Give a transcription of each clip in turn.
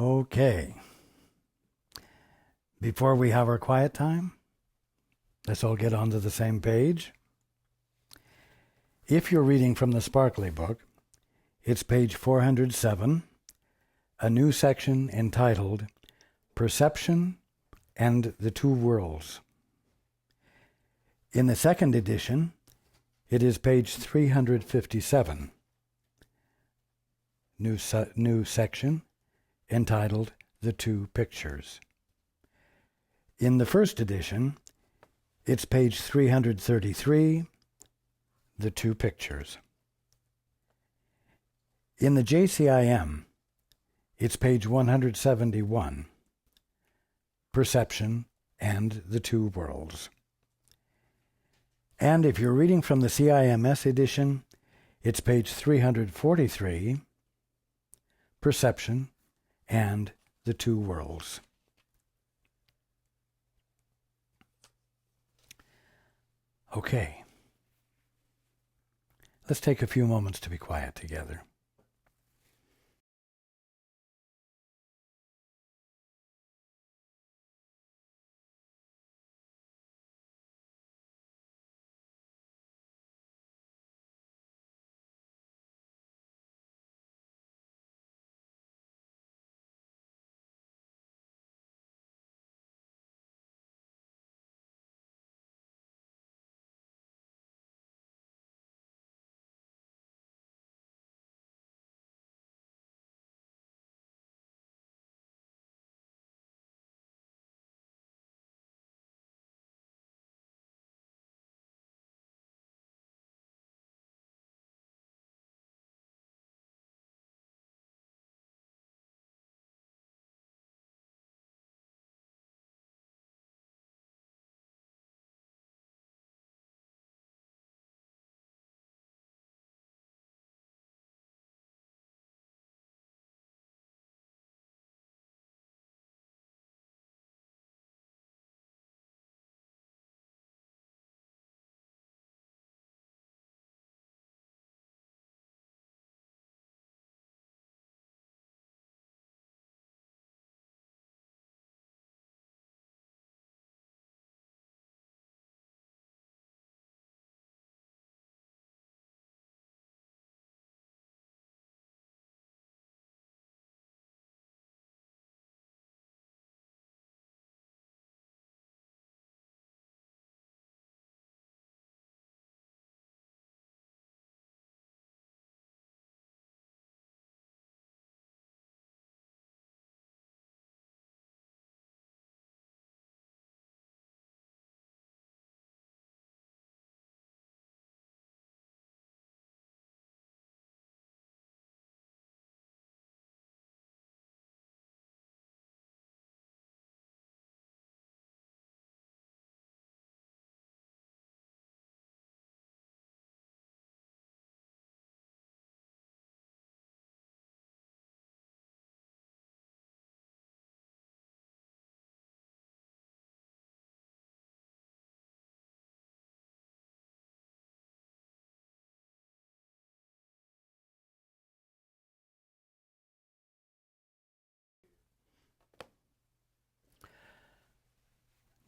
Okay. Before we have our quiet time, let's all get onto the same page. If you're reading from the Sparkly book, it's page 407, a new section entitled Perception and the Two Worlds. In the second edition, it is page 357, new section entitled The Two Pictures. In the first edition, it's page 333, The Two Pictures. In the JCIM, it's page 171, Perception and the Two Worlds. And if you're reading from the CIMS edition, it's page 343, Perception and the Two Worlds. Okay. Let's take a few moments to be quiet together.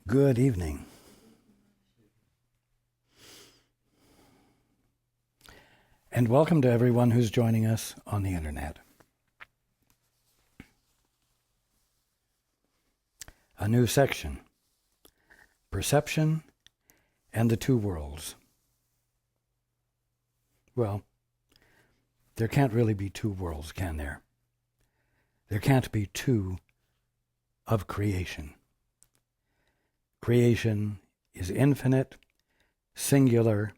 Good evening. And welcome to everyone who's joining us on the internet. A new section, Perception and the Two Worlds. Well, there can't really be two worlds, can there? There can't be two of creation. Creation is infinite, singular,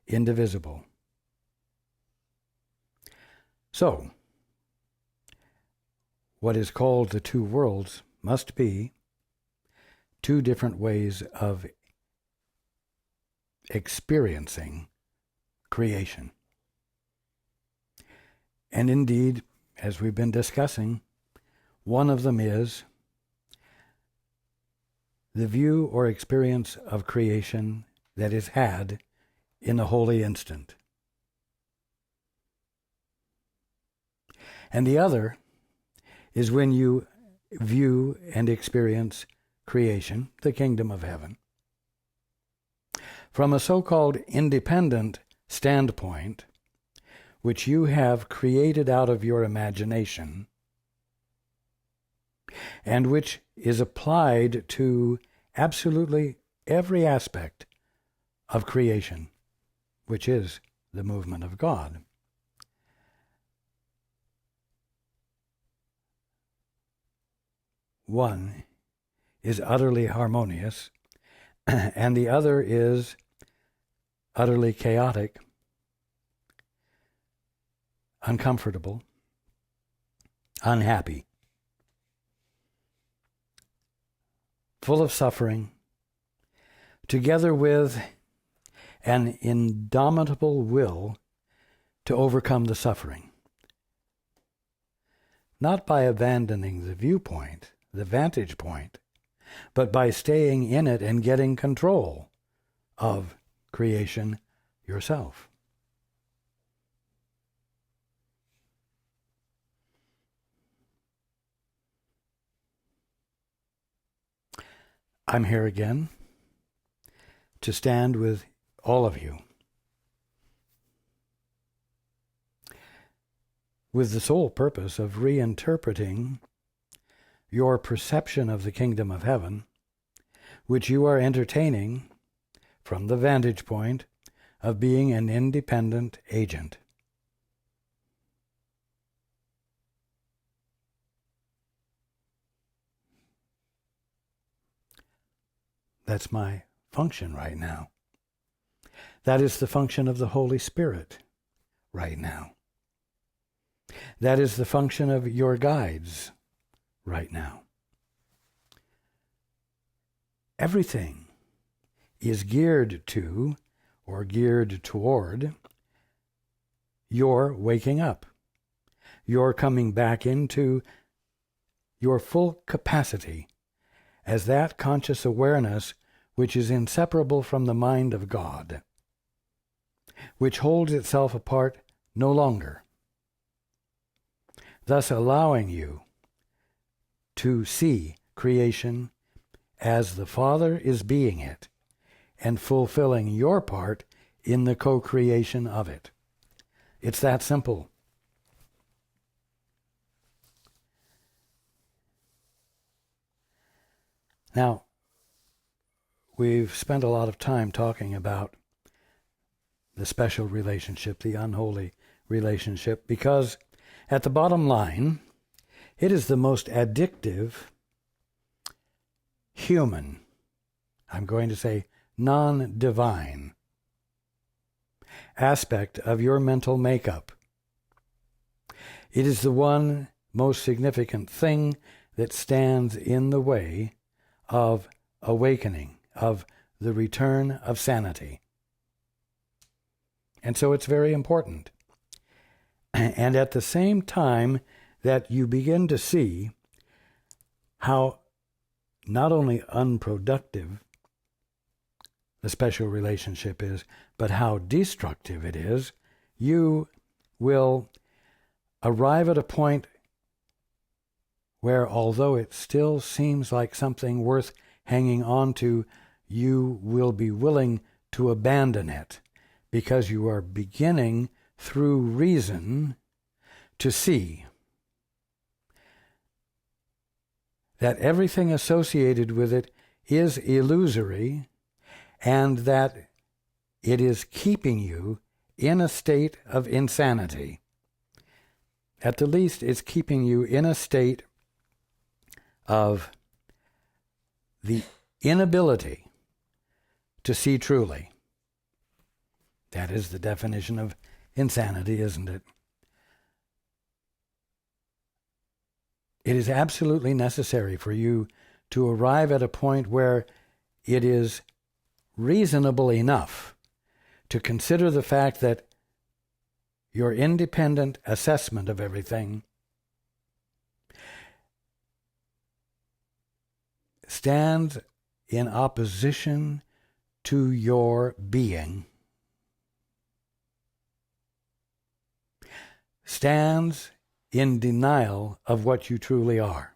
indivisible. So, what is called the two worlds must be two different ways of experiencing creation. And indeed, as we've been discussing, one of them is the view or experience of creation that is had in the holy instant. And the other is when you view and experience creation, the kingdom of heaven, from a so-called independent standpoint, which you have created out of your imagination, and which is applied to absolutely every aspect of creation, which is the movement of God. One is utterly harmonious, and the other is utterly chaotic, uncomfortable, unhappy, full of suffering, together with an indomitable will to overcome the suffering. Not by abandoning the viewpoint, the vantage point, but by staying in it and getting control of creation yourself. I'm here again to stand with all of you with the sole purpose of reinterpreting your perception of the kingdom of heaven, which you are entertaining from the vantage point of being an independent agent. That's my function right now. That is the function of the Holy Spirit right now. That is the function of your guides right now. Everything is geared to, or geared toward, your waking up, your coming back into your full capacity as that conscious awareness which is inseparable from the mind of God, which holds itself apart no longer, thus allowing you to see creation as the Father is being it, and fulfilling your part in the co-creation of it. It's that simple. Now, we've spent a lot of time talking about the special relationship, the unholy relationship, because at the bottom line, it is the most addictive human, I'm going to say non-divine, aspect of your mental makeup. It is the one most significant thing that stands in the way of awakening, of the return of sanity. And so it's very important. And at the same time that you begin to see how not only unproductive the special relationship is, but how destructive it is, you will arrive at a point where, although it still seems like something worth hanging on to, you will be willing to abandon it, because you are beginning, through reason, to see that everything associated with it is illusory, and that it is keeping you in a state of insanity. At the least, it's keeping you in a state of the inability to see truly. That is the definition of insanity, isn't it? It is absolutely necessary for you to arrive at a point where it is reasonable enough to consider the fact that your independent assessment of everything stands in opposition to your being, stands in denial of what you truly are.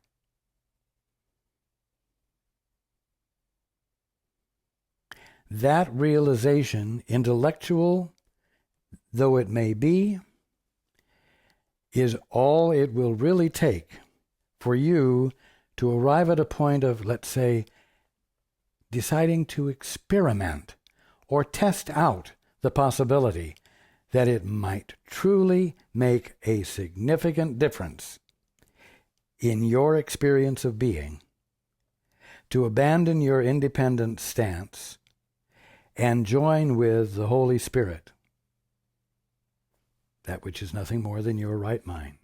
That realization, intellectual though it may be, is all it will really take for you to arrive at a point of, let's say, deciding to experiment or test out the possibility that it might truly make a significant difference in your experience of being, to abandon your independent stance and join with the Holy Spirit, that which is nothing more than your right mind,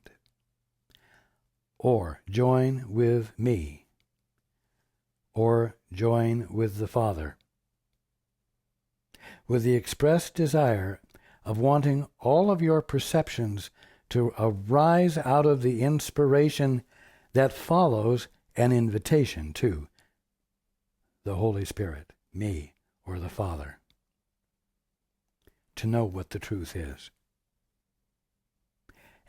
or join with me, or join with the Father, with the expressed desire of wanting all of your perceptions to arise out of the inspiration that follows an invitation to the Holy Spirit, me, or the Father, to know what the truth is,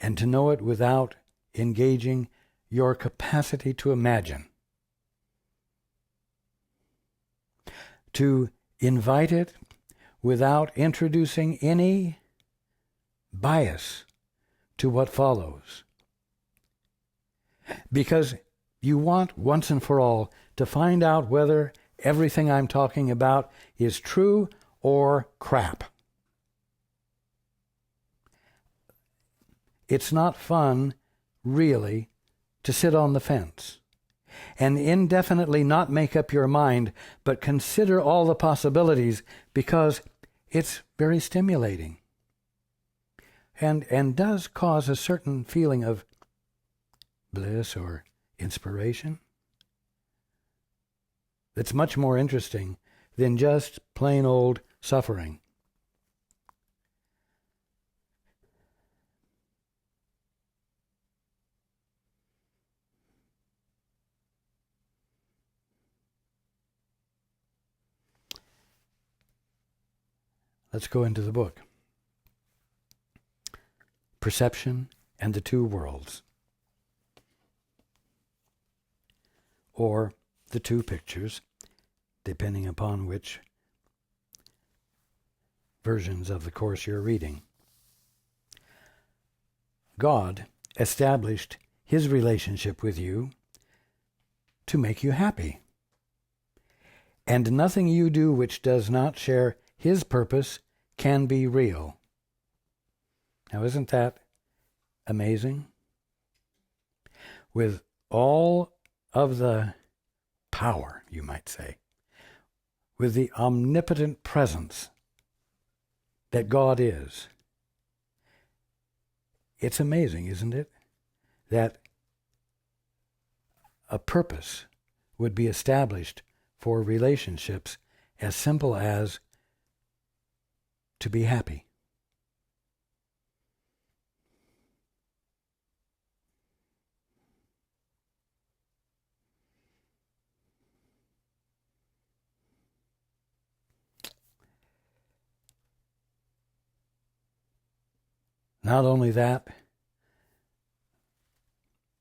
and to know it without engaging your capacity to imagine, to invite it without introducing any bias to what follows. Because you want, once and for all, to find out whether everything I'm talking about is true or crap. It's not fun, really, to sit on the fence and indefinitely not make up your mind, but consider all the possibilities, because it's very stimulating and does cause a certain feeling of bliss or inspiration that's much more interesting than just plain old suffering. Let's go into the book. Perception and the Two Worlds, or the two pictures, depending upon which versions of the course you're reading. God established his relationship with you to make you happy. And nothing you do which does not share his purpose can be real. Now, isn't that amazing? With all of the power, you might say, with the omnipotent presence that God is, it's amazing, isn't it, that a purpose would be established for relationships as simple as to be happy. Not only that,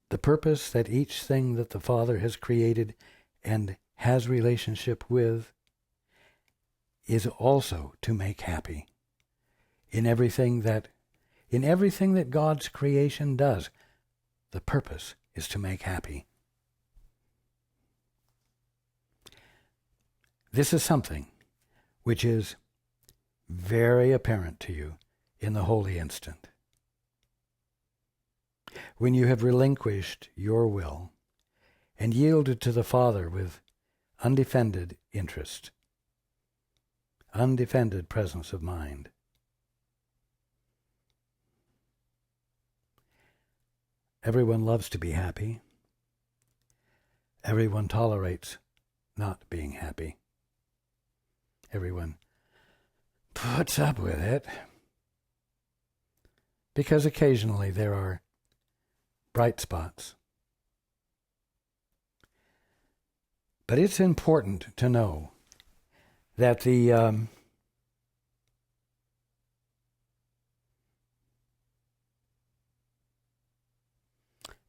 the purpose that each thing that the Father has created and has relationship with is also to make happy. In everything that God's creation does, the purpose is to make happy. This is something which is very apparent to you in the holy instant, when you have relinquished your will and yielded to the Father with undefended interest, undefended presence of mind. Everyone loves to be happy. Everyone tolerates not being happy. Everyone puts up with it, because occasionally there are bright spots. But it's important to know that the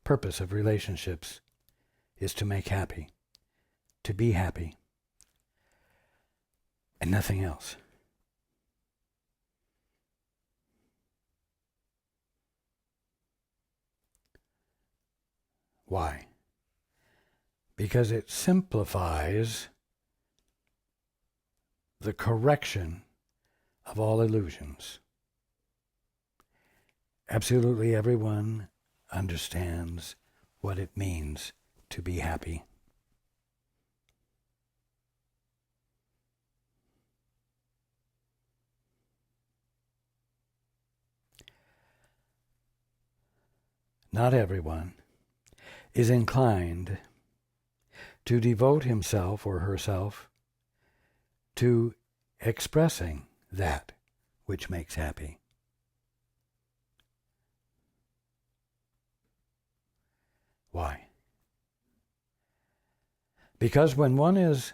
purpose of relationships is to make happy, to be happy, and nothing else. Why? Because it simplifies the correction of all illusions. Absolutely everyone understands what it means to be happy. Not everyone is inclined to devote himself or herself to expressing that which makes happy. Why? Because when one is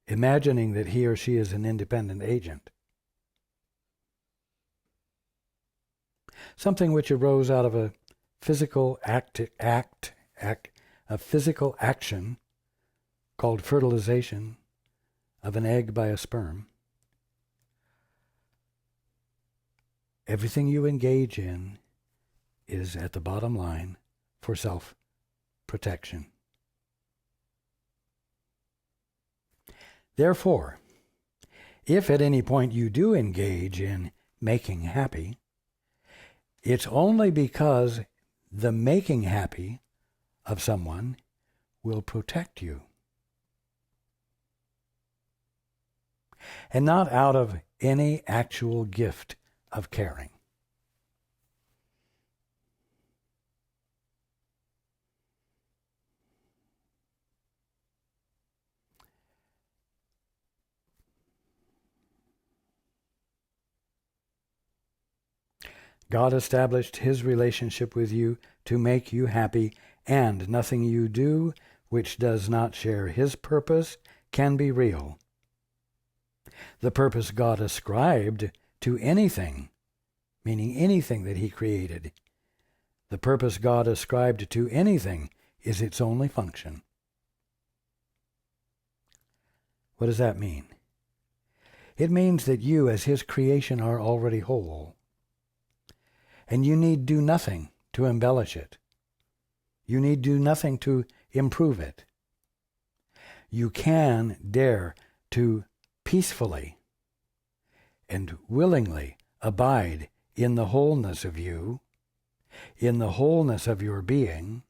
imagining that he or she is an independent agent, something which arose out of a physical a physical action called fertilization of an egg by a sperm, everything you engage in is, at the bottom line, for self-protection. Therefore, if at any point you do engage in making happy, it's only because the making happy of someone will protect you, and not out of any actual gift of caring. God established his relationship with you to make you happy, and nothing you do which does not share his purpose can be real. The purpose God ascribed to anything, meaning anything that he created, the purpose God ascribed to anything is its only function. What does that mean? It means that you, as his creation, are already whole, and you need do nothing to embellish it. You need do nothing to improve it. You can dare to peacefully and willingly abide in the wholeness of you, in the wholeness of your being,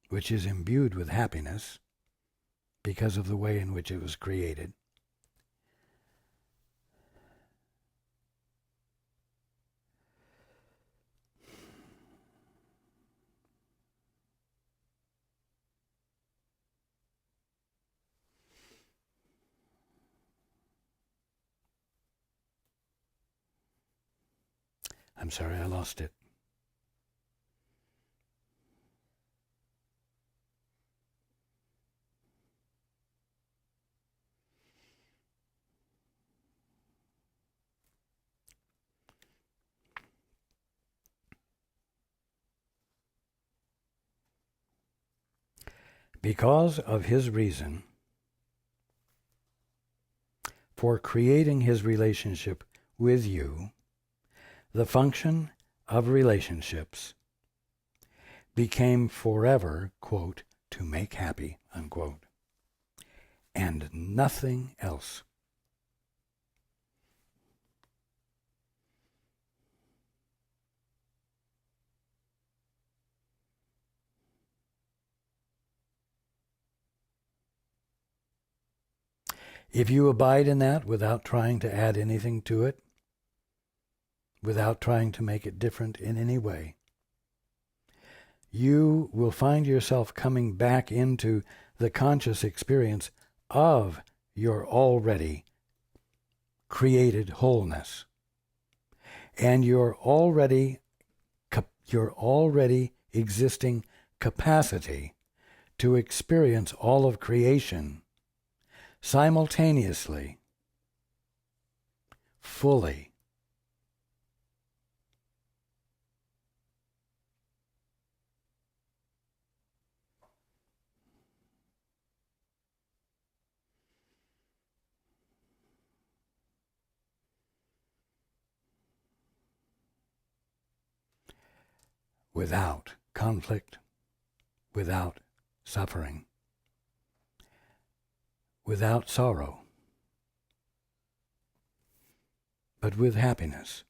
which is imbued with happiness because of the way in which it was created. I'm sorry, I lost it. Because of his reason for creating his relationship with you, the function of relationships became forever, quote, to make happy, unquote, and nothing else. If you abide in that without trying to add anything to it, without trying to make it different in any way, you will find yourself coming back into the conscious experience of your already created wholeness and your already existing capacity to experience all of creation simultaneously, fully, without conflict, without suffering, without sorrow, but with happiness.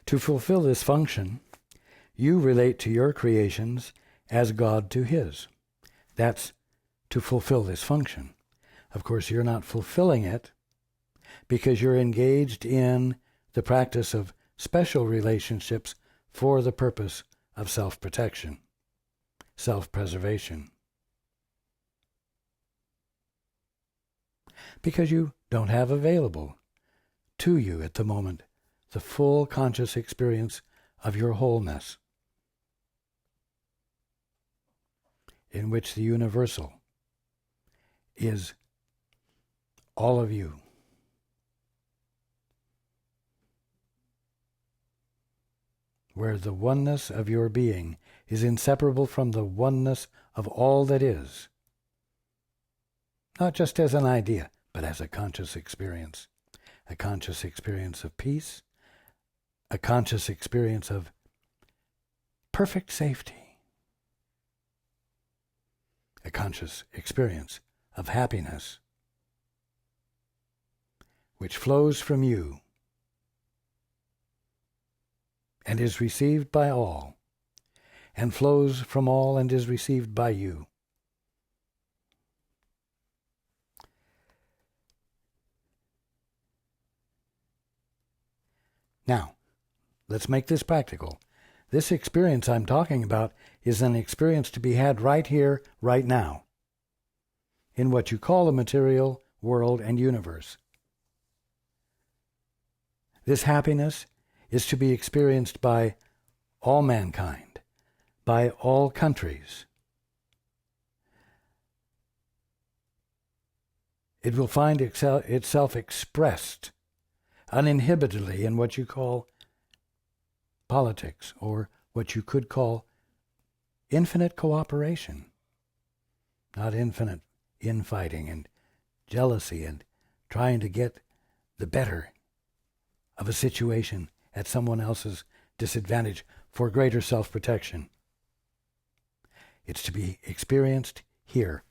To fulfill this function, you relate to your creations as God to his. That's to fulfill this function. Of course, you're not fulfilling it because you're engaged in the practice of special relationships for the purpose of self-protection, self-preservation. Because you don't have available to you at the moment the full conscious experience of your wholeness, in which the universal is all of you. Where the oneness of your being is inseparable from the oneness of all that is, not just as an idea, but as a conscious experience of peace, a conscious experience of perfect safety, a conscious experience of happiness, which flows from you and is received by all, and flows from all and is received by you. Now, let's make this practical. This experience I'm talking about is an experience to be had right here, right now, in what you call the material world and universe. This happiness is to be experienced by all mankind, by all countries. It will find itself expressed uninhibitedly in what you call politics, or what you could call infinite cooperation, not infinite infighting and jealousy and trying to get the better of a situation at someone else's disadvantage for greater self-protection. It's to be experienced here.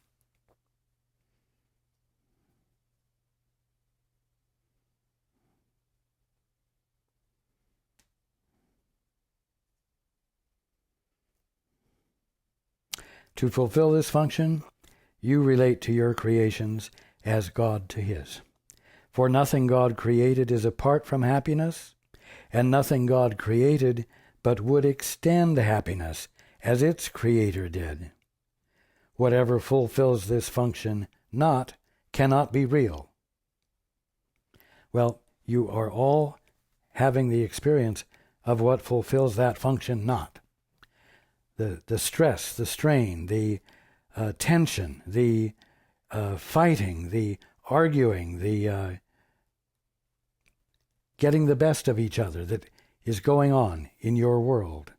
To fulfill this function, you relate to your creations as God to his. For nothing God created is apart from happiness, and nothing God created but would extend happiness as its creator did. Whatever fulfills this function cannot be real. Well, you are all having the experience of what fulfills that function not. The stress, the strain, the tension, the fighting, the arguing, the getting the best of each other that is going on in your world,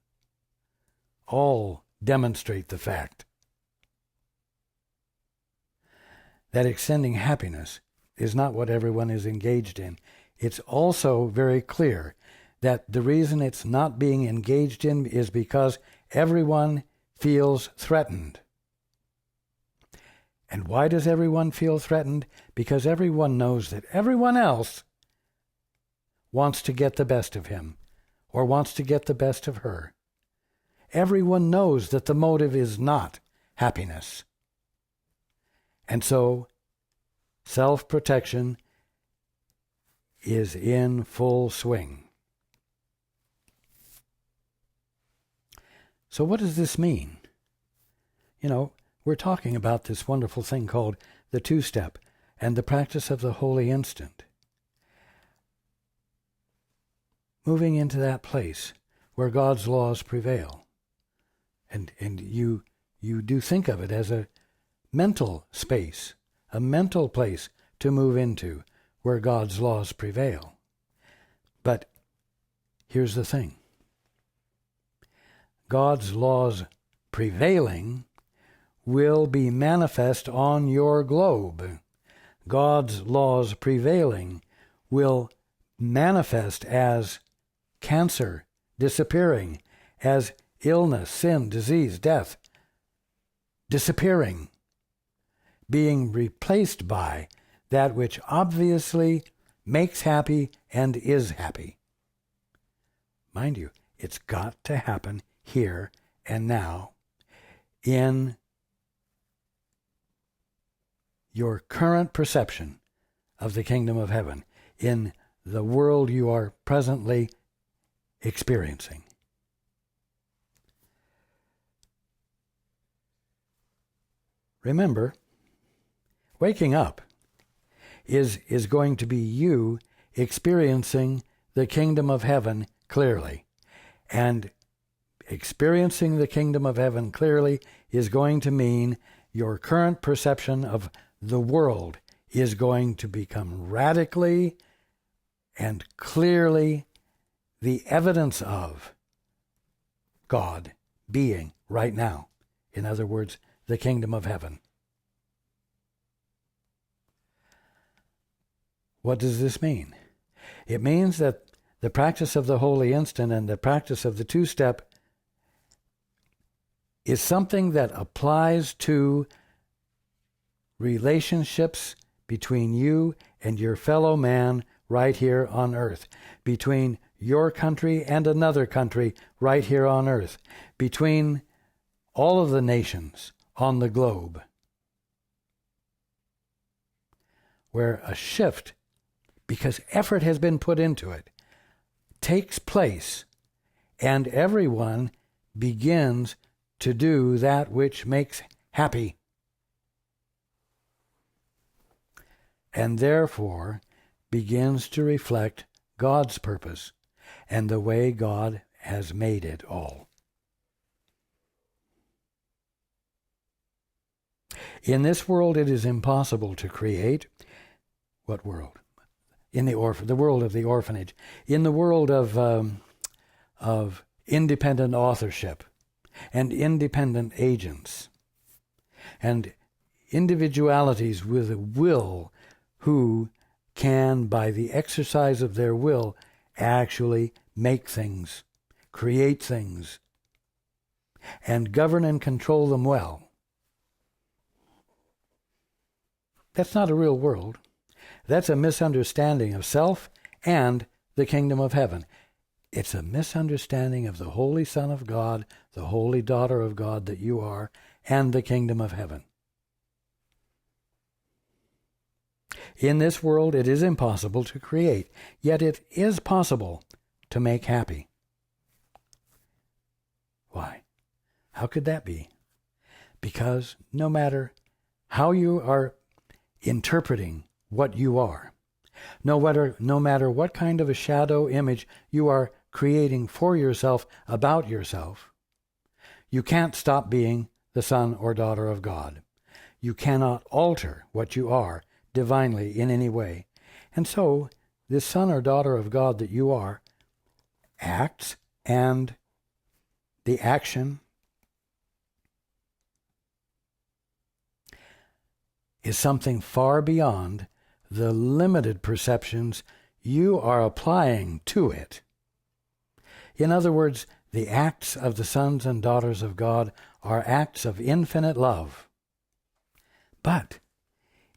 all demonstrate the fact that extending happiness is not what everyone is engaged in. It's also very clear that the reason it's not being engaged in is because everyone feels threatened. And why does everyone feel threatened? Because everyone knows that everyone else wants to get the best of him or wants to get the best of her. Everyone knows that the motive is not happiness. And so self-protection is in full swing. So what does this mean? We're talking about this wonderful thing called the two-step and the practice of the holy instant. Moving into that place where God's laws prevail. And you do think of it as a mental space, a mental place to move into where God's laws prevail. But here's the thing. God's laws prevailing will be manifest on your globe. God's laws prevailing will manifest as cancer disappearing, as illness, sin, disease, death disappearing, being replaced by that which obviously makes happy and is happy. Mind you, it's got to happen here and now in your current perception of the kingdom of heaven, in the world you are presently experiencing. Remember, waking up is going to be you experiencing the kingdom of heaven clearly. And experiencing the kingdom of heaven clearly is going to mean your current perception of the world is going to become radically and clearly the evidence of God being right now. In other words, the kingdom of heaven. What does this mean? It means that the practice of the holy instant and the practice of the two-step is something that applies to relationships between you and your fellow man right here on earth, between your country and another country right here on earth, between all of the nations on the globe, where a shift, because effort has been put into it, takes place, and everyone begins to do that which makes happy, and therefore begins to reflect God's purpose and the way God has made it all. In this world, it is impossible to create. What world? In the world of the orphanage. In the world of independent authorship and independent agents and individualities with a will who can, by the exercise of their will, actually make things, create things, and govern and control them well. That's not a real world. That's a misunderstanding of self and the kingdom of heaven. It's a misunderstanding of the Holy Son of God, the Holy Daughter of God that you are, and the kingdom of heaven. In this world, it is impossible to create, yet it is possible to make happy. Why? How could that be? Because no matter how you are interpreting what you are, no matter what kind of a shadow image you are creating for yourself about yourself, you can't stop being the son or daughter of God. You cannot alter what you are divinely in any way. And so, this son or daughter of God that you are acts, and the action is something far beyond the limited perceptions you are applying to it. In other words, the acts of the sons and daughters of God are acts of infinite love. But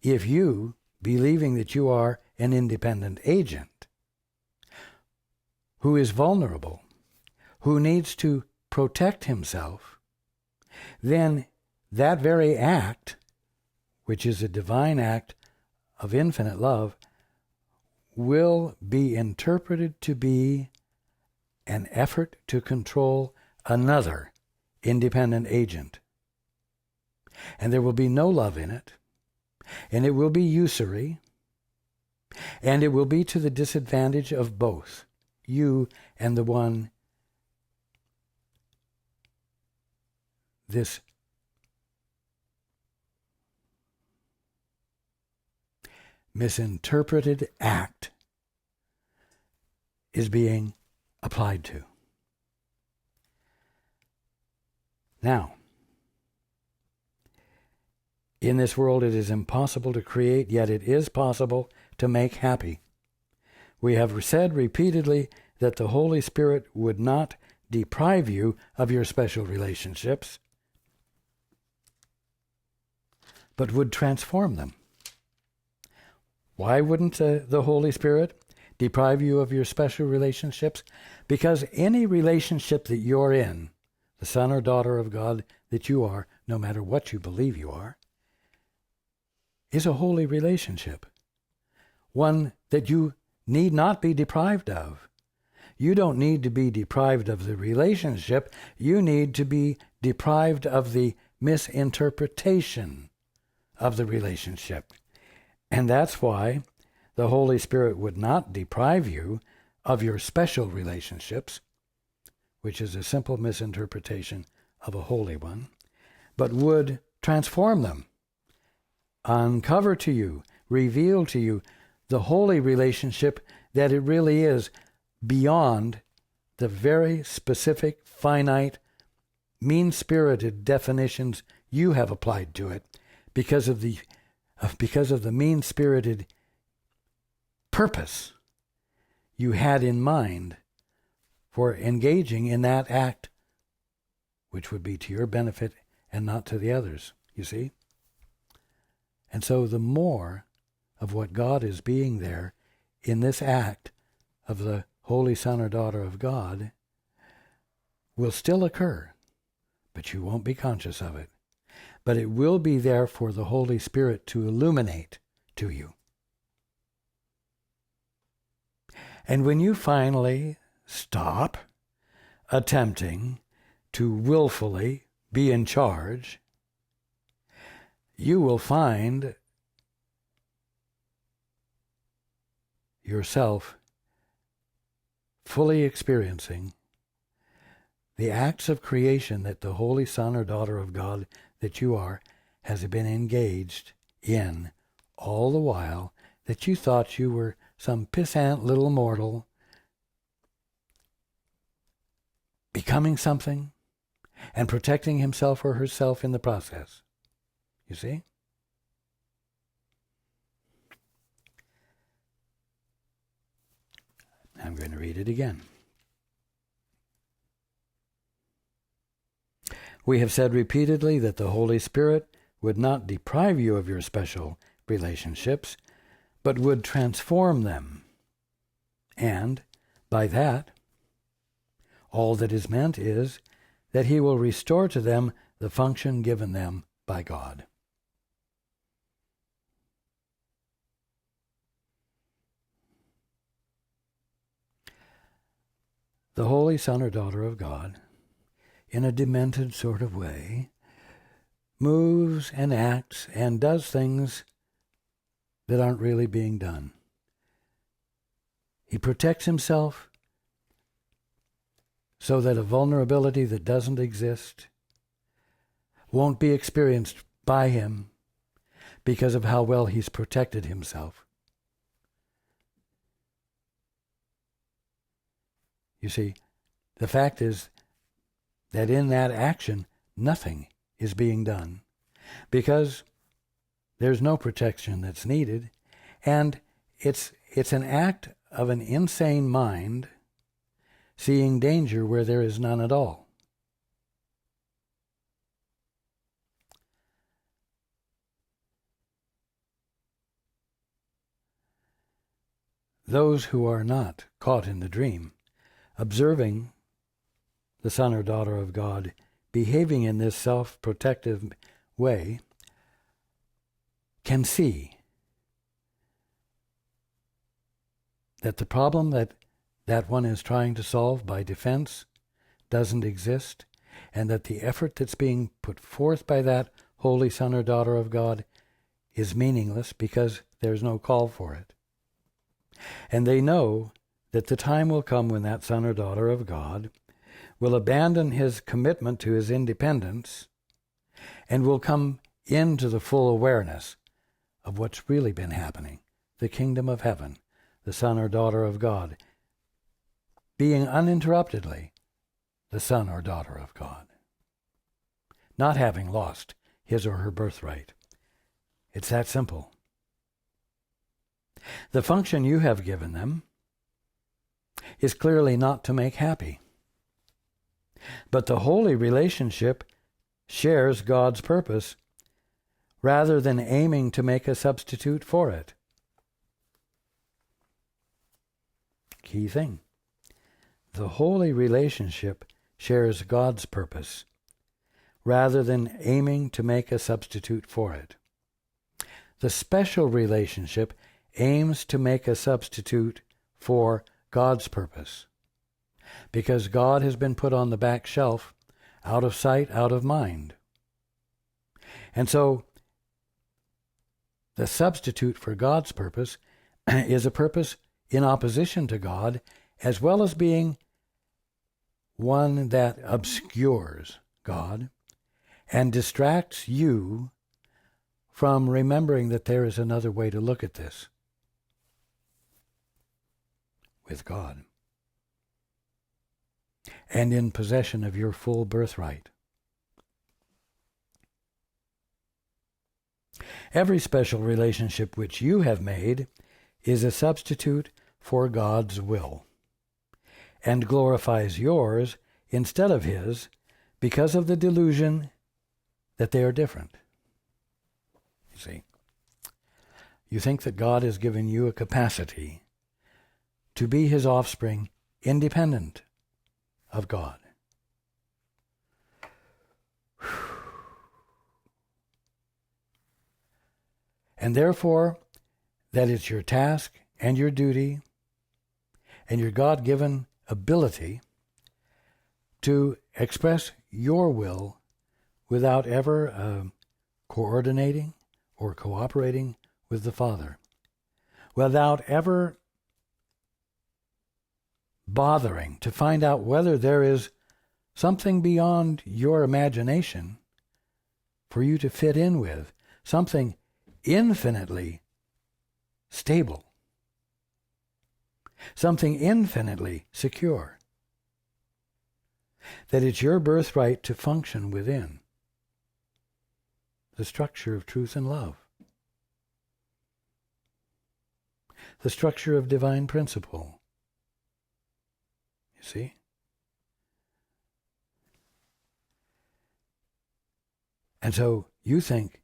if you, believing that you are an independent agent, who is vulnerable, who needs to protect himself, then that very act, which is a divine act of infinite love, will be interpreted to be an effort to control another independent agent. And there will be no love in it, and it will be usury, and it will be to the disadvantage of both, you and the one this misinterpreted act is being applied to. Now, In this world it is impossible to create, yet it is possible to make happy. We have said repeatedly that the Holy Spirit would not deprive you of your special relationships, but would transform them. Why wouldn't the Holy Spirit deprive you of your special relationships? Because any relationship that you're in, the son or daughter of God that you are, no matter what you believe you are, is a holy relationship, one that you need not be deprived of. You don't need to be deprived of the relationship. You need to be deprived of the misinterpretation of the relationship. And that's why the Holy Spirit would not deprive you of your special relationships, which is a simple misinterpretation of a holy one, but would transform them, uncover to you, reveal to you the holy relationship that it really is, beyond the very specific, finite, mean-spirited definitions you have applied to it because of the mean-spirited purpose you had in mind for engaging in that act, which would be to your benefit and not to the others, you see? And so the more of what God is being there in this act of the Holy Son or Daughter of God will still occur, but you won't be conscious of it. But it will be there for the Holy Spirit to illuminate to you. And when you finally stop attempting to willfully be in charge, you will find yourself fully experiencing the acts of creation that the Holy Son or Daughter of God that you are has been engaged in all the while that you thought you were some pissant little mortal becoming something and protecting himself or herself in the process. You see? I'm going to read it again. We have said repeatedly that the Holy Spirit would not deprive you of your special relationships, but would transform them. And by that, all that is meant is that he will restore to them the function given them by God. The Holy Son or Daughter of God, in a demented sort of way, moves and acts and does things that aren't really being done. He protects himself so that a vulnerability that doesn't exist won't be experienced by him because of how well he's protected himself. You see, the fact is that in that action, nothing is being done because there's no protection that's needed, and it's an act of an insane mind seeing danger where there is none at all. Those who are not caught in the dream, observing the Son or Daughter of God behaving in this self-protective way, can see that the problem that one is trying to solve by defense doesn't exist, and that the effort that's being put forth by that Holy Son or Daughter of God is meaningless because there's no call for it. And they know that the time will come when that Son or Daughter of God will abandon his commitment to his independence and will come into the full awareness of what's really been happening, the kingdom of heaven, the Son or Daughter of God, being uninterruptedly the Son or Daughter of God, not having lost his or her birthright, It's that simple. The function you have given them is clearly not to make happy. But the holy relationship shares God's purpose rather than aiming to make a substitute for it. Key thing. The holy relationship shares God's purpose rather than aiming to make a substitute for it. The special relationship aims to make a substitute for God's purpose, because God has been put on the back shelf, out of sight, out of mind. And so, the substitute for God's purpose is a purpose in opposition to God, as well as being one that obscures God and distracts you from remembering that there is another way to look at this with God and in possession of your full birthright. Every special relationship which you have made is a substitute for God's will and glorifies yours instead of His because of the delusion that they are different. You see, you think that God has given you a capacity to be His offspring independent of God. And therefore, that it's your task and your duty and your God-given ability to express your will without ever coordinating or cooperating with the Father, without ever bothering to find out whether there is something beyond your imagination for you to fit in with, something infinitely stable, something infinitely secure, that it's your birthright to function within the structure of truth and love, the structure of divine principle. You see? And so you think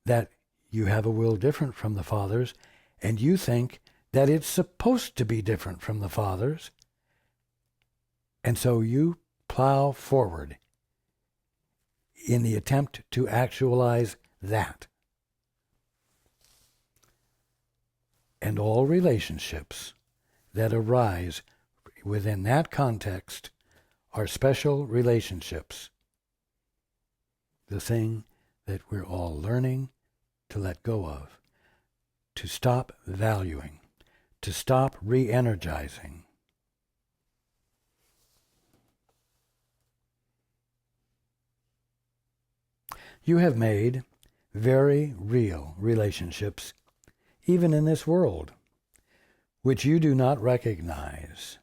that you have a will different from the Father's, and you think that it's supposed to be different from the Father's, and so you plow forward in the attempt to actualize that. And all relationships that arise within that context are special relationships. The thing that we're all learning to let go of, to stop valuing, to stop re-energizing. You have made very real relationships, even in this world, which you do not recognize,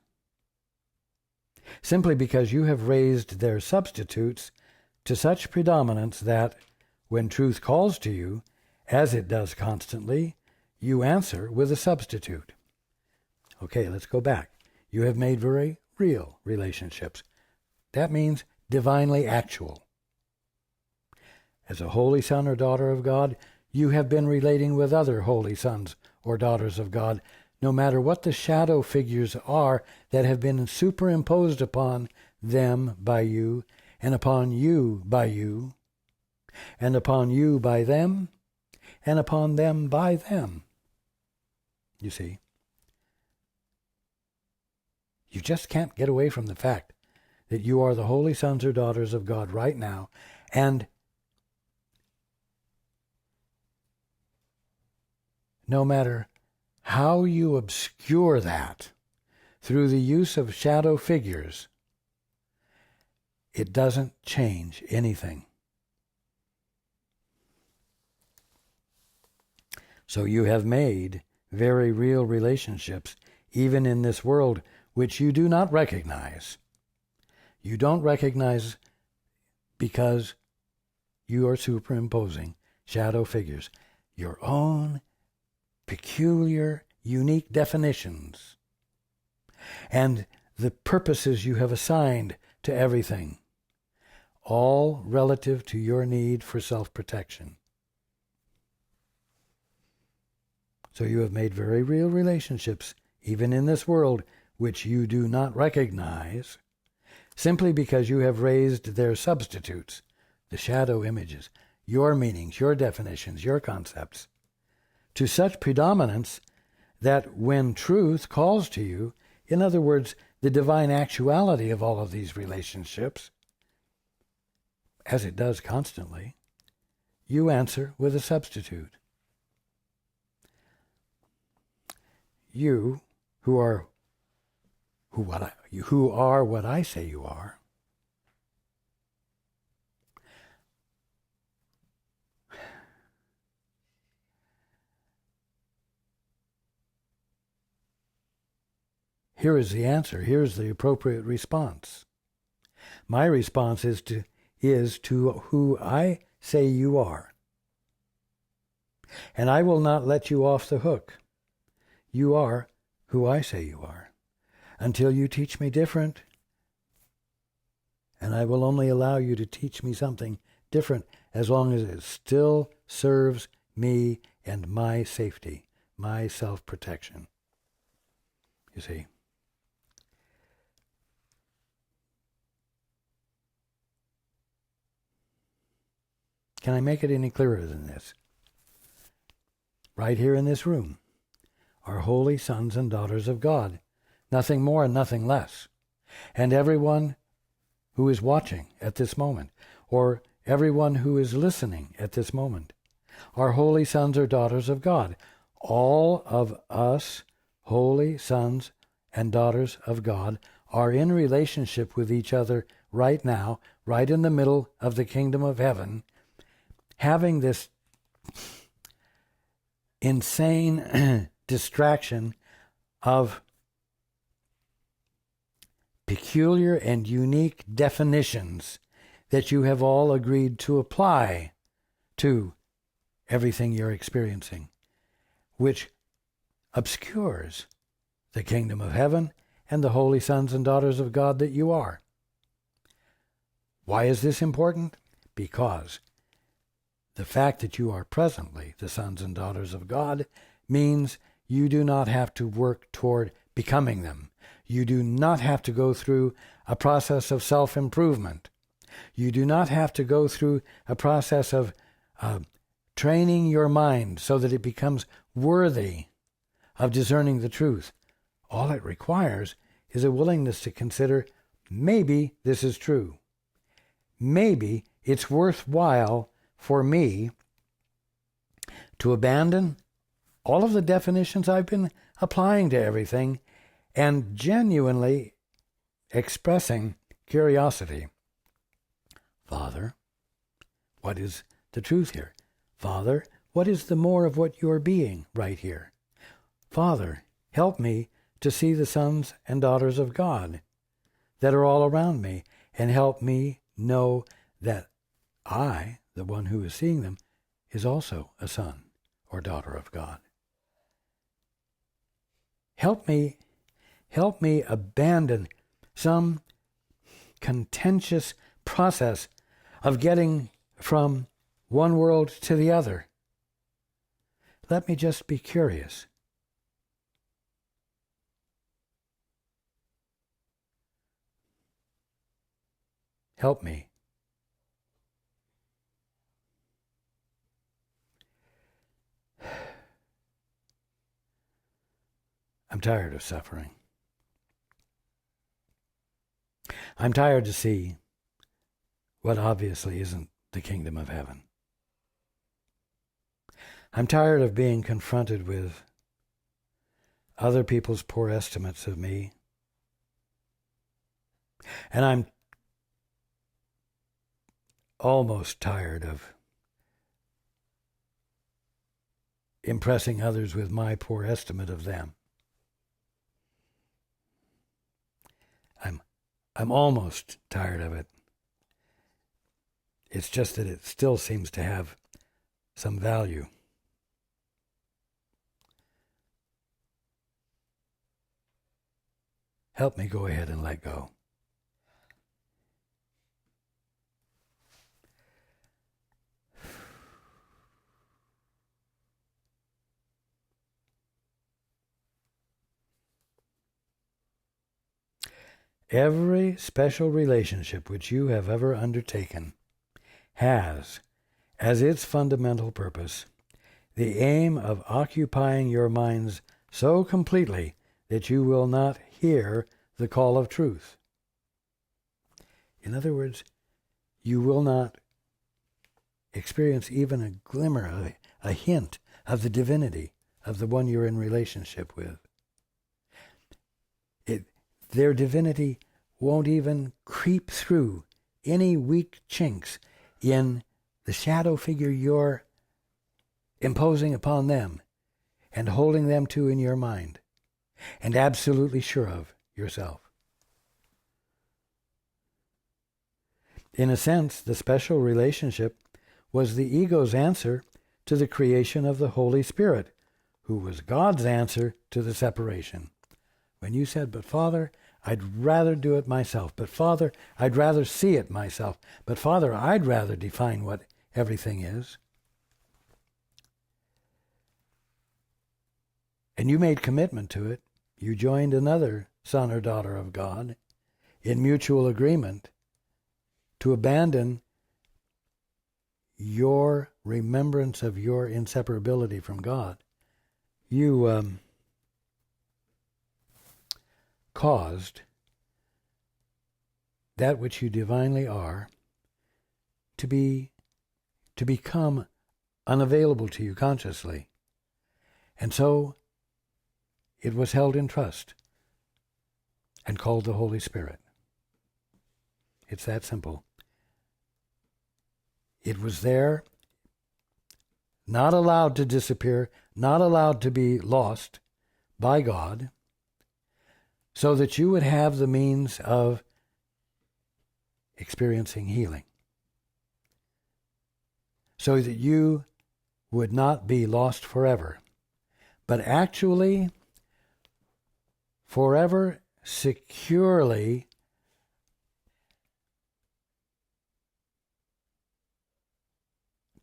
simply because you have raised their substitutes to such predominance that, when truth calls to you, as it does constantly, you answer with a substitute. Okay, let's go back. You have made very real relationships. That means divinely actual. As a holy son or daughter of God, you have been relating with other holy sons or daughters of God, no matter what the shadow figures are that have been superimposed upon them by you, and upon you by you, and upon you by them, and upon them by them. You see, you just can't get away from the fact that you are the holy sons or daughters of God right now, and no matter how you obscure that through the use of shadow figures, it doesn't change anything. So you have made very real relationships, even in this world, which you do not recognize. You don't recognize because you are superimposing shadow figures. your own peculiar, unique definitions and the purposes you have assigned to everything, all relative to your need for self-protection. So you have made very real relationships, even in this world, which you do not recognize, simply because you have raised their substitutes, the shadow images, your meanings, your definitions, your concepts, to such predominance that when truth calls to you, in other words, the divine actuality of all of these relationships, as it does constantly, you answer with a substitute. You, who are what I say you are, here is the answer. Here is the appropriate response. My response is to who I say you are. And I will not let you off the hook. You are who I say you are, until you teach me different. And I will only allow you to teach me something different as long as it still serves me and my safety, my self-protection. You see? Can I make it any clearer than this? Right here in this room are holy sons and daughters of God, nothing more and nothing less. And everyone who is watching at this moment, or everyone who is listening at this moment, are holy sons or daughters of God. All of us, holy sons and daughters of God, are in relationship with each other right now, right in the middle of the kingdom of heaven, having this insane distraction of peculiar and unique definitions that you have all agreed to apply to everything you're experiencing, which obscures the kingdom of heaven and the holy sons and daughters of God that you are. Why is this important? Because the fact that you are presently the sons and daughters of God means you do not have to work toward becoming them. You do not have to go through a process of self-improvement. You do not have to go through a process of training your mind so that it becomes worthy of discerning the truth. All it requires is a willingness to consider, maybe this is true. Maybe it's worthwhile for me to abandon all of the definitions I've been applying to everything and genuinely expressing curiosity. Father, what is the truth here? Father, what is the more of what you're being right here? Father, help me to see the sons and daughters of God that are all around me, and help me know that I, the one who is seeing them, is also a son or daughter of God. Help me abandon some contentious process of getting from one world to the other. Let me just be curious. Help me. I'm tired of suffering. I'm tired to see what obviously isn't the kingdom of heaven. I'm tired of being confronted with other people's poor estimates of me. And I'm almost tired of impressing others with my poor estimate of them. I'm almost tired of it. It's just that it still seems to have some value. Help me go ahead and let go. Every special relationship which you have ever undertaken has, as its fundamental purpose, the aim of occupying your minds so completely that you will not hear the call of truth. In other words, you will not experience even a glimmer, a hint of the divinity of the one you're in relationship with. Their divinity won't even creep through any weak chinks in the shadow figure you're imposing upon them and holding them to in your mind and absolutely sure of yourself. In a sense, the special relationship was the ego's answer to the creation of the Holy Spirit, who was God's answer to the separation. When you said, "But Father, I'd rather do it myself. But Father, I'd rather see it myself. But Father, I'd rather define what everything is." And you made commitment to it. You joined another son or daughter of God in mutual agreement to abandon your remembrance of your inseparability from God. You caused that which you divinely are to become unavailable to you consciously. And so it was held in trust and called the Holy Spirit. It's that simple. It was there, not allowed to disappear, not allowed to be lost by God, so that you would have the means of experiencing healing, so that you would not be lost forever, but actually forever securely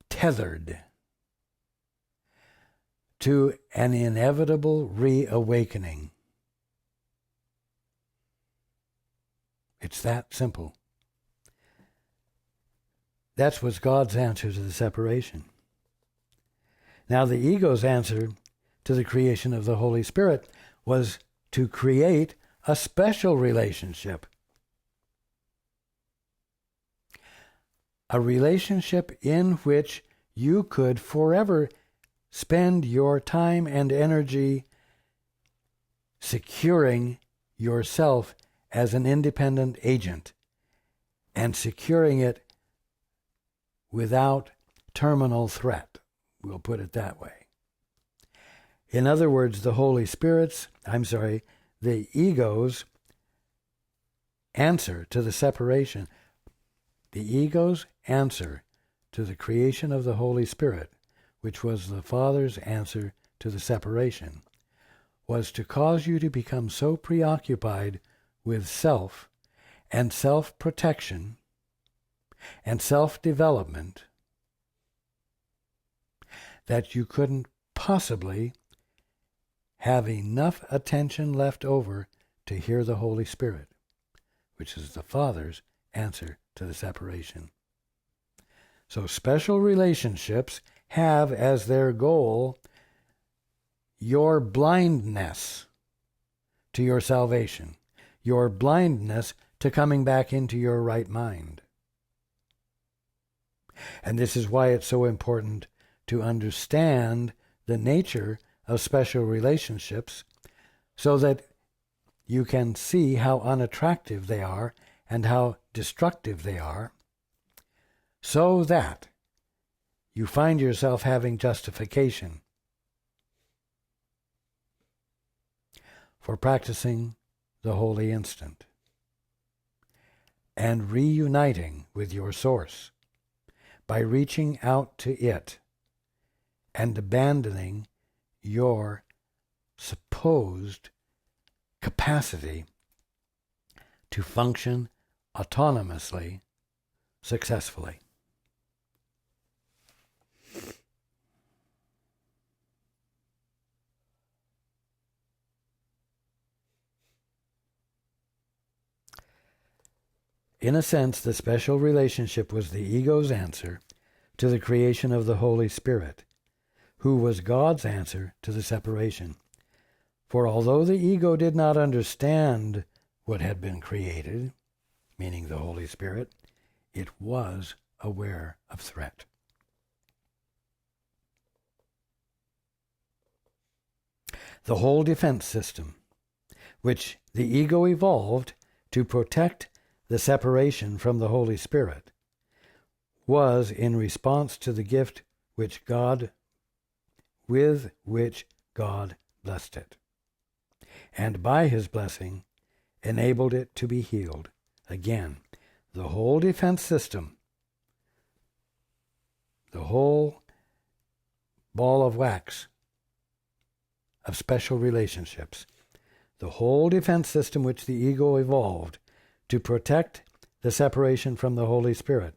tethered to an inevitable reawakening. It's that simple. That was God's answer to the separation. Now, the ego's answer to the creation of the Holy Spirit was to create a special relationship. A relationship in which you could forever spend your time and energy securing yourself as an independent agent and securing it without terminal threat. We'll put it that way. In other words, the ego's answer to the separation, the ego's answer to the creation of the Holy Spirit, which was the Father's answer to the separation, was to cause you to become so preoccupied with self and self-protection and self-development that you couldn't possibly have enough attention left over to hear the Holy Spirit, which is the Father's answer to the separation. So special relationships have as their goal your blindness to your salvation, your blindness to coming back into your right mind. And this is why it's so important to understand the nature of special relationships so that you can see how unattractive they are and how destructive they are, so that you find yourself having justification for practicing the holy instant and reuniting with your source by reaching out to it and abandoning your supposed capacity to function autonomously, successfully. In a sense, the special relationship was the ego's answer to the creation of the Holy Spirit, who was God's answer to the separation. For although the ego did not understand what had been created, meaning the Holy Spirit, it was aware of threat. The whole defense system, which the ego evolved to protect the separation from the Holy Spirit, was in response to the gift with which God blessed it, and by his blessing enabled it to be healed. Again, the whole defense system, the whole ball of wax of special relationships, the whole defense system which the ego evolved to protect the separation from the Holy Spirit,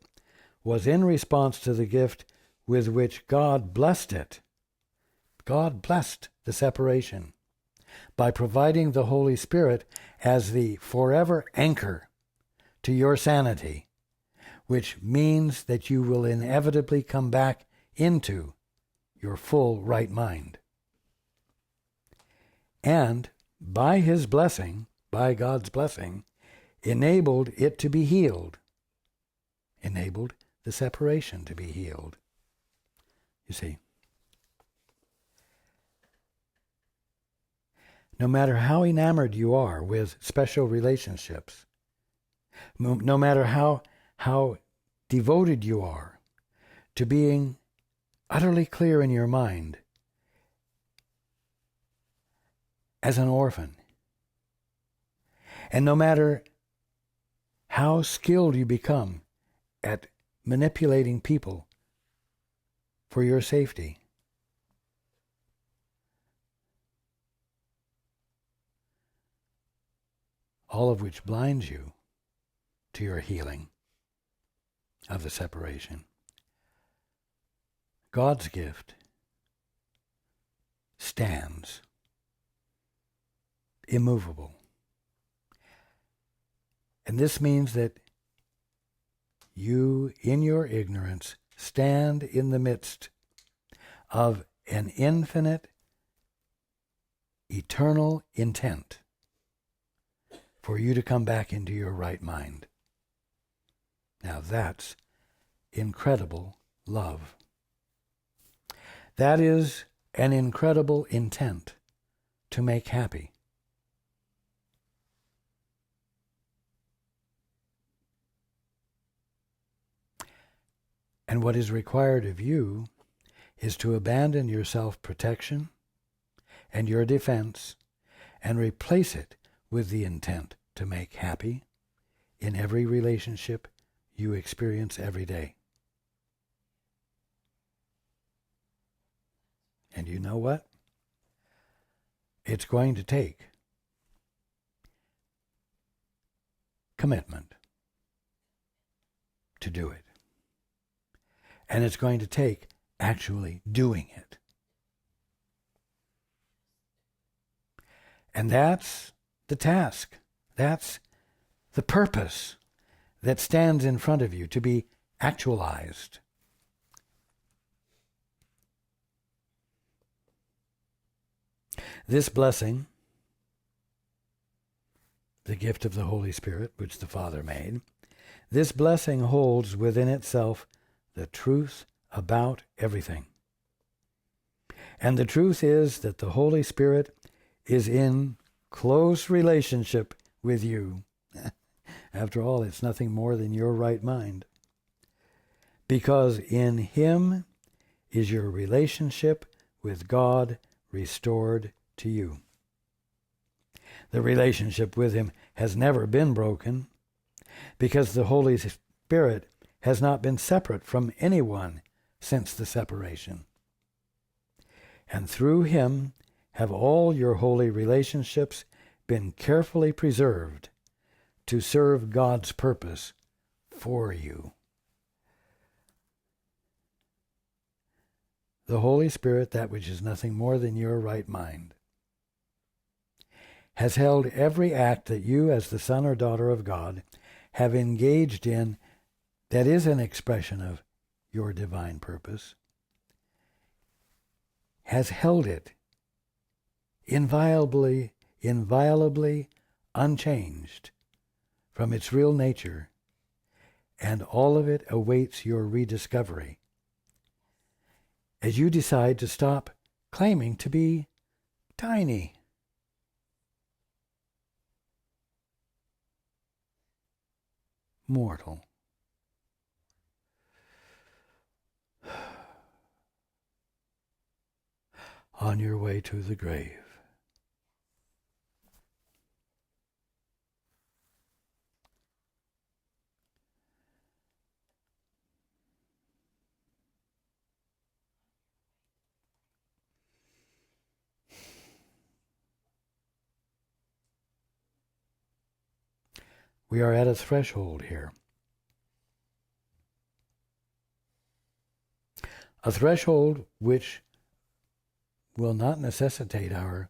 was in response to the gift with which God blessed it. God blessed the separation by providing the Holy Spirit as the forever anchor to your sanity, which means that you will inevitably come back into your full right mind. And by his blessing, by God's blessing, enabled it to be healed, enabled the separation to be healed. You see, no matter how enamored you are with special relationships, no matter how devoted you are to being utterly clear in your mind as an orphan, and no matter how skilled you become at manipulating people for your safety, all of which blinds you to your healing of the separation, God's gift stands immovable. And this means that you, in your ignorance, stand in the midst of an infinite, eternal intent for you to come back into your right mind. Now that's incredible love. That is an incredible intent to make happy. And what is required of you is to abandon your self-protection and your defense and replace it with the intent to make happy in every relationship you experience every day. And you know what? It's going to take commitment to do it. And it's going to take actually doing it. And that's the task. That's the purpose that stands in front of you to be actualized. This blessing, the gift of the Holy Spirit, which the Father made, this blessing holds within itself the truth about everything. And the truth is that the Holy Spirit is in close relationship with you. After all, it's nothing more than your right mind. Because in him is your relationship with God restored to you. The relationship with him has never been broken, because the Holy Spirit has not been separate from anyone since the separation. And through him have all your holy relationships been carefully preserved to serve God's purpose for you. The Holy Spirit, that which is nothing more than your right mind, has held every act that you, as the son or daughter of God, have engaged in that is an expression of your divine purpose, has held it inviolably unchanged from its real nature, and all of it awaits your rediscovery as you decide to stop claiming to be tiny. Mortal. On your way to the grave. We are at a threshold here. A threshold which will not necessitate our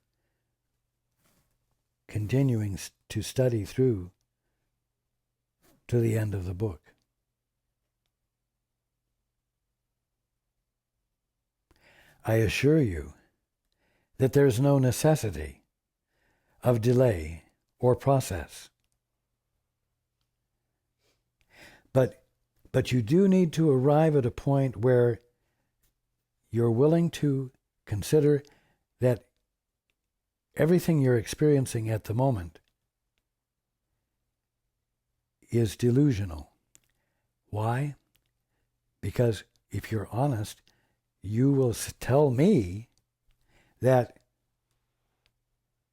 continuing to study through to the end of the book. I assure you that there's no necessity of delay or process. But you do need to arrive at a point where you're willing to consider that everything you're experiencing at the moment is delusional. Why? Because if you're honest, you will tell me that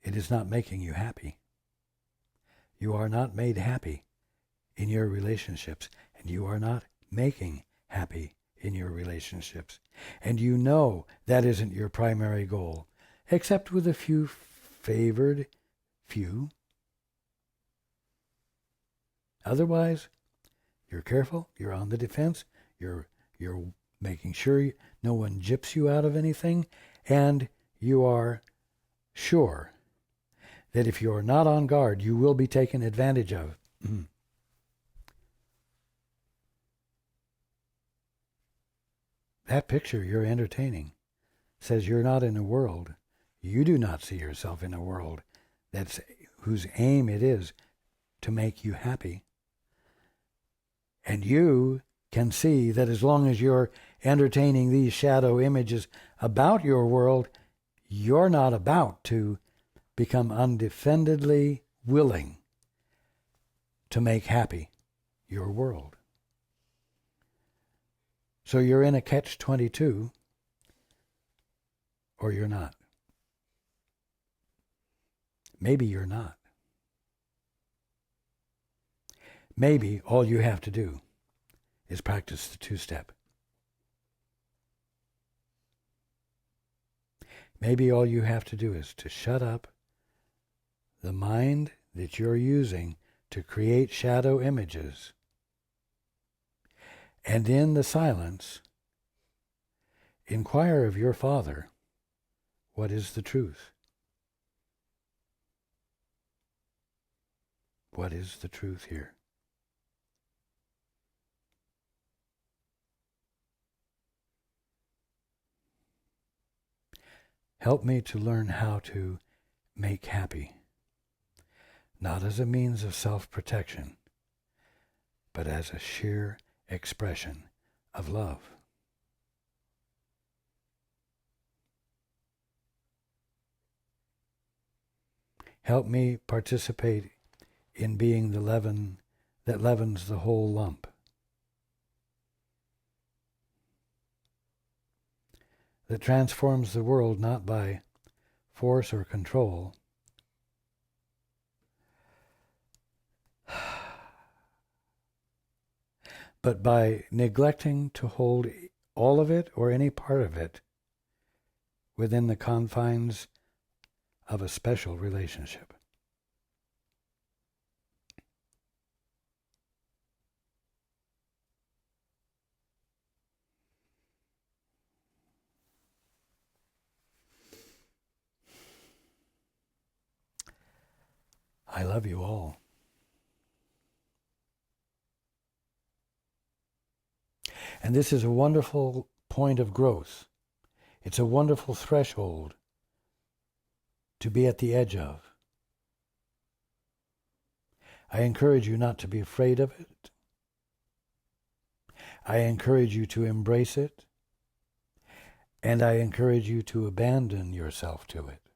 it is not making you happy. You are not made happy in your relationships, and you are not making happy in your relationships. And you know that isn't your primary goal, except with a few favored few. Otherwise, you're careful, you're on the defense, you're making sure no one gyps you out of anything, and you are sure that if you're not on guard, you will be taken advantage of. That picture you're entertaining says you're not in a world. You do not see yourself in a world whose aim it is to make you happy. And you can see that as long as you're entertaining these shadow images about your world, you're not about to become undefendedly willing to make happy your world. So you're in a catch-22, or you're not. Maybe you're not. Maybe all you have to do is practice the two-step. Maybe all you have to do is to shut up the mind that you're using to create shadow images, and in the silence, inquire of your Father, what is the truth? What is the truth here? Help me to learn how to make happy, not as a means of self-protection, but as a sheer expression of love. Help me participate in being the leaven that leavens the whole lump. That transforms the world not by force or control, but by neglecting to hold all of it or any part of it within the confines of a special relationship. I love you all. And this is a wonderful point of growth. It's a wonderful threshold to be at the edge of. I encourage you not to be afraid of it. I encourage you to embrace it. And I encourage you to abandon yourself to it.